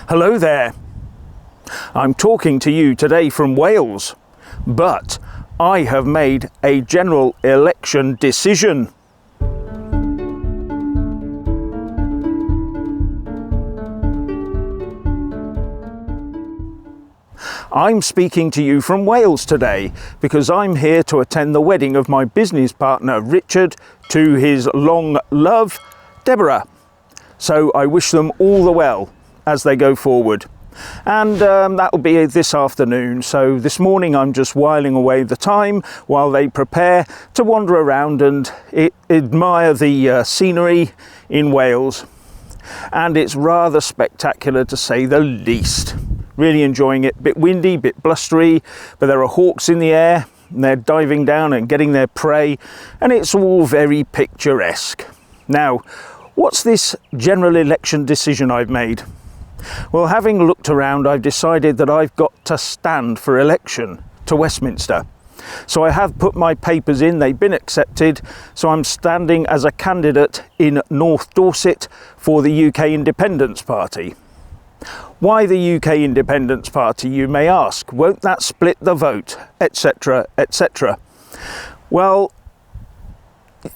Hello there. I'm talking to you today from Wales, but I have made a general election decision. I'm speaking to you from Wales today because I'm here to attend the wedding of my business partner Richard to his long love, Deborah. So I wish them all the well as they go forward. And that will be this afternoon. So this morning I'm just whiling away the time while they prepare to wander around and admire the scenery in Wales. And it's rather spectacular to say the least. Really enjoying it. Bit windy, bit blustery, but there are hawks in the air and they're diving down and getting their prey, and it's all very picturesque. Now, what's this general election decision I've made? Well, having looked around, I've decided that I've got to stand for election to Westminster. So I have put my papers in, they've been accepted, so I'm standing as a candidate in North Dorset for the UK Independence Party. Why the UK Independence Party, you may ask? Won't that split the vote, etc., etc.? Well,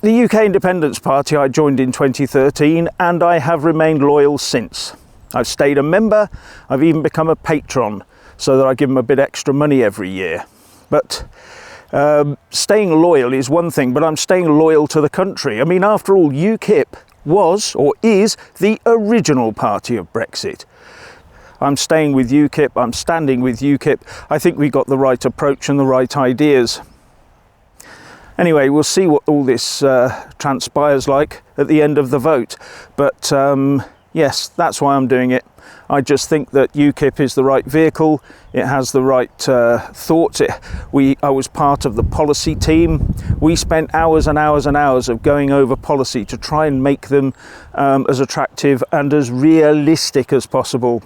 the UK Independence Party I joined in 2013 and I have remained loyal since. I've stayed a member, I've even become a patron so that I give them a bit extra money every year. But staying loyal is one thing, but I'm staying loyal to the country. I mean, after all, UKIP was or is the original party of Brexit. I'm staying with UKIP, I'm standing with UKIP. I think we got the right approach and the right ideas. Anyway, we'll see what all this transpires like at the end of the vote. But yes, that's why I'm doing it. I just think that UKIP is the right vehicle. It has the right thoughts. I was part of the policy team. We spent hours and hours and hours of going over policy to try and make them as attractive and as realistic as possible.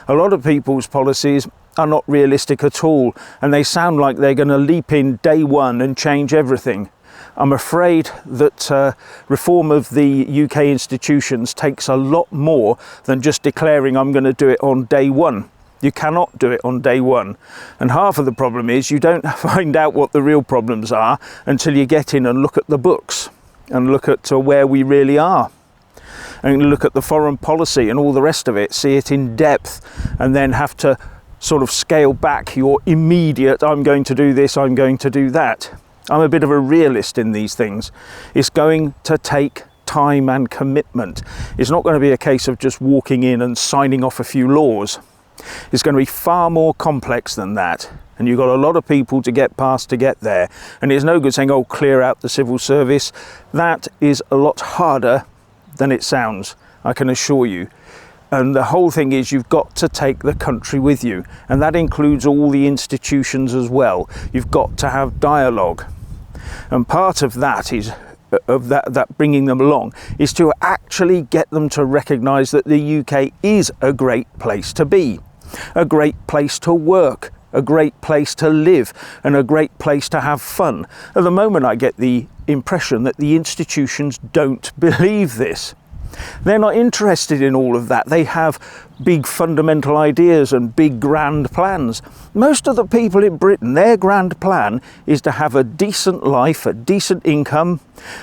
A lot of people's policies are not realistic at all, and they sound like they're going to leap in day one and change everything. I'm afraid that reform of the UK institutions takes a lot more than just declaring I'm going to do it on day one. You cannot do it on day one. And half of the problem is you don't find out what the real problems are until you get in and look at the books and look at where we really are. And look at the foreign policy and all the rest of it, see it in depth, and then have to sort of scale back your immediate, I'm going to do this, I'm going to do that. I'm a bit of a realist in these things. It's going to take time and commitment. It's not going to be a case of just walking in and signing off a few laws. It's going to be far more complex than that. And you've got a lot of people to get past to get there. And it's no good saying, oh, clear out the civil service. That is a lot harder than it sounds, I can assure you. And the whole thing is you've got to take the country with you, and that includes all the institutions as well. You've got to have dialogue, and part of that is that bringing them along is to actually get them to recognise that the UK is a great place to be, a great place to work, a great place to live, and a great place to have fun. At the moment I get the impression that the institutions don't believe this. They're not interested in all of that. They have big fundamental ideas and big grand plans. Most of the people in Britain, their grand plan is to have a decent life, a decent income,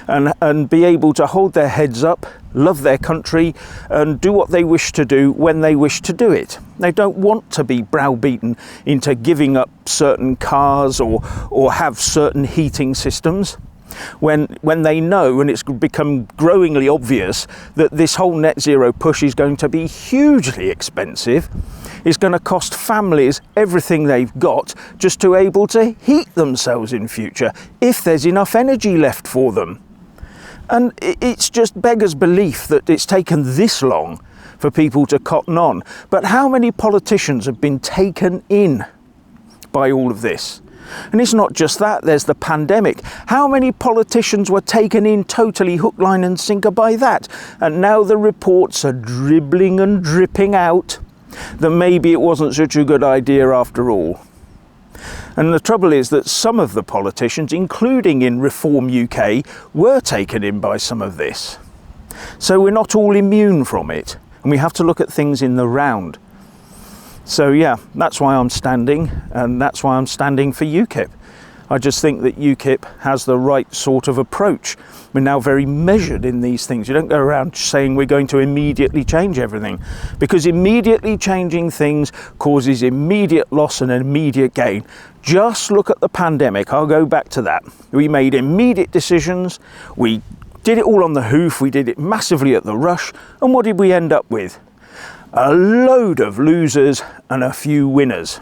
and be able to hold their heads up, love their country, and do what they wish to do when they wish to do it. They don't want to be browbeaten into giving up certain cars or have certain heating systems. When they know, and it's become growingly obvious, that this whole net zero push is going to be hugely expensive. It's going to cost families everything they've got just to be able to heat themselves in future, if there's enough energy left for them. And it's just beggars belief that it's taken this long for people to cotton on. But how many politicians have been taken in by all of this? And it's not just that, there's the pandemic. How many politicians were taken in totally hook, line and sinker by that? And now the reports are dribbling and dripping out that maybe it wasn't such a good idea after all. And the trouble is that some of the politicians, including in Reform UK, were taken in by some of this. So we're not all immune from it. And we have to look at things in the round. So yeah, that's why I'm standing, and that's why I'm standing for UKIP. I just think that UKIP has the right sort of approach. We're now very measured in these things. You don't go around saying we're going to immediately change everything, because immediately changing things causes immediate loss and immediate gain. Just look at the pandemic. I'll go back to that. We made immediate decisions. We did it all on the hoof. We did it massively at the rush. And what did we end up with? A load of losers and a few winners.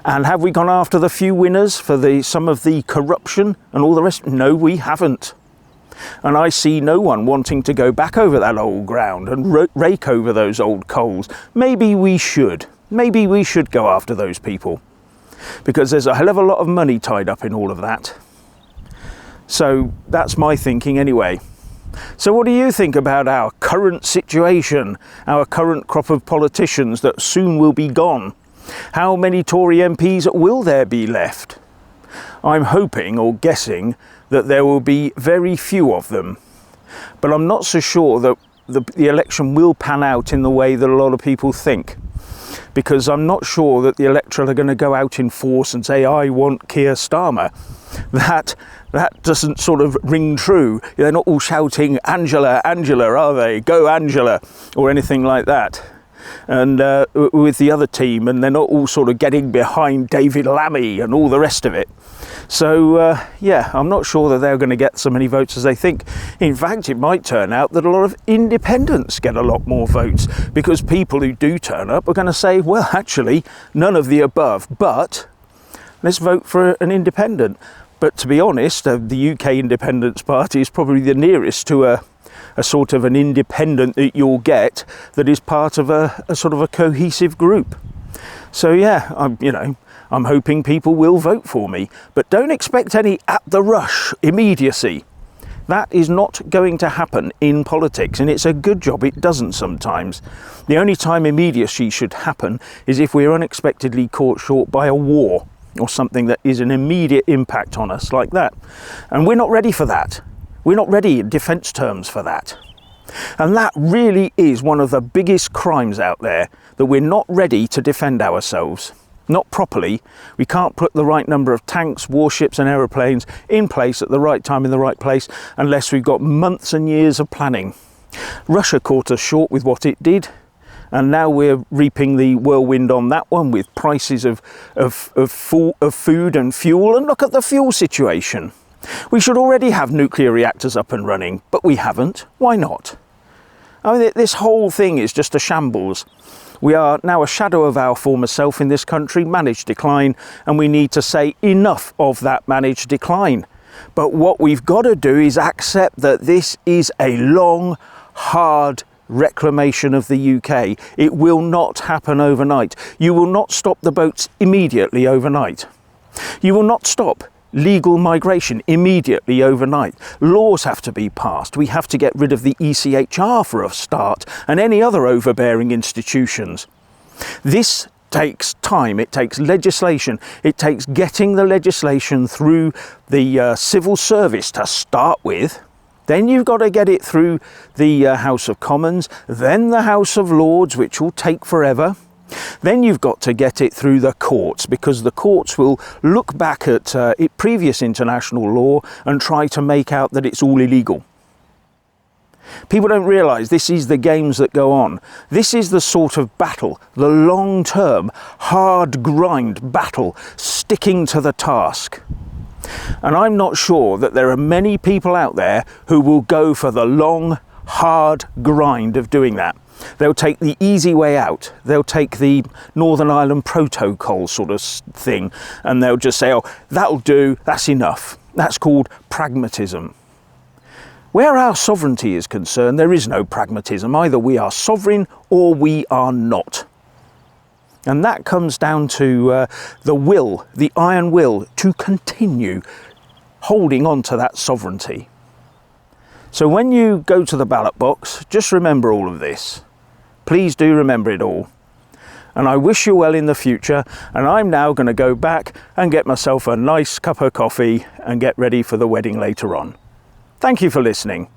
And have we gone after the few winners for some of the corruption and all the rest? No, we haven't. And I see no one wanting to go back over that old ground and rake over those old coals. Maybe we should. Maybe we should go after those people, because there's a hell of a lot of money tied up in all of that. So that's my thinking anyway. So what do you think about our current situation, our current crop of politicians that soon will be gone? How many Tory MPs will there be left? I'm hoping or guessing that there will be very few of them. But I'm not so sure that the election will pan out in the way that a lot of people think. Because I'm not sure that the electorate are going to go out in force and say, I want Keir Starmer. That doesn't sort of ring true. They're not all shouting, Angela, Angela, are they? Go Angela, or anything like that. And with the other team, and they're not all sort of getting behind David Lammy and all the rest of it. So yeah, I'm not sure that they're going to get so many votes as they think. In fact, it might turn out that a lot of independents get a lot more votes, because people who do turn up are going to say, well, actually, none of the above, but let's vote for an independent. But to be honest, the UK Independence Party is probably the nearest to a sort of an independent that you'll get that is part of a sort of a cohesive group. So yeah, I'm hoping people will vote for me, but don't expect any at the rush immediacy. That is not going to happen in politics, and it's a good job it doesn't sometimes. The only time immediacy should happen is if we're unexpectedly caught short by a war or something that is an immediate impact on us like that. And we're not ready for that. We're not ready in defence terms for that. And that really is one of the biggest crimes out there, that we're not ready to defend ourselves. Not properly. We can't put the right number of tanks, warships and aeroplanes in place at the right time in the right place unless we've got months and years of planning. Russia caught us short with what it did, and now we're reaping the whirlwind on that one with prices of food and fuel. And look at the fuel situation. We should already have nuclear reactors up and running, but we haven't. Why not? I mean, this whole thing is just a shambles. We are now a shadow of our former self in this country, managed decline, and we need to say enough of that managed decline. But what we've got to do is accept that this is a long, hard reclamation of the UK. It will not happen overnight. You will not stop the boats immediately overnight. You will not stop legal migration immediately overnight. Laws have to be passed. We have to get rid of the ECHR for a start, and any other overbearing institutions. This takes time. It takes legislation. It takes getting the legislation through the civil service to start with. Then you've got to get it through the House of Commons, then the House of Lords, which will take forever. Then you've got to get it through the courts, because the courts will look back at previous international law and try to make out that it's all illegal. People don't realise this is the games that go on. This is the sort of battle, the long-term, hard grind battle, sticking to the task. And I'm not sure that there are many people out there who will go for the long, hard grind of doing that. They'll take the easy way out. They'll take the Northern Ireland Protocol sort of thing, and they'll just say, oh, that'll do, that's enough. That's called pragmatism. Where our sovereignty is concerned, there is no pragmatism. Either we are sovereign or we are not. And that comes down to the will, the iron will, to continue holding on to that sovereignty. So when you go to the ballot box, just remember all of this. Please do remember it all. And I wish you well in the future. And I'm now going to go back and get myself a nice cup of coffee and get ready for the wedding later on. Thank you for listening.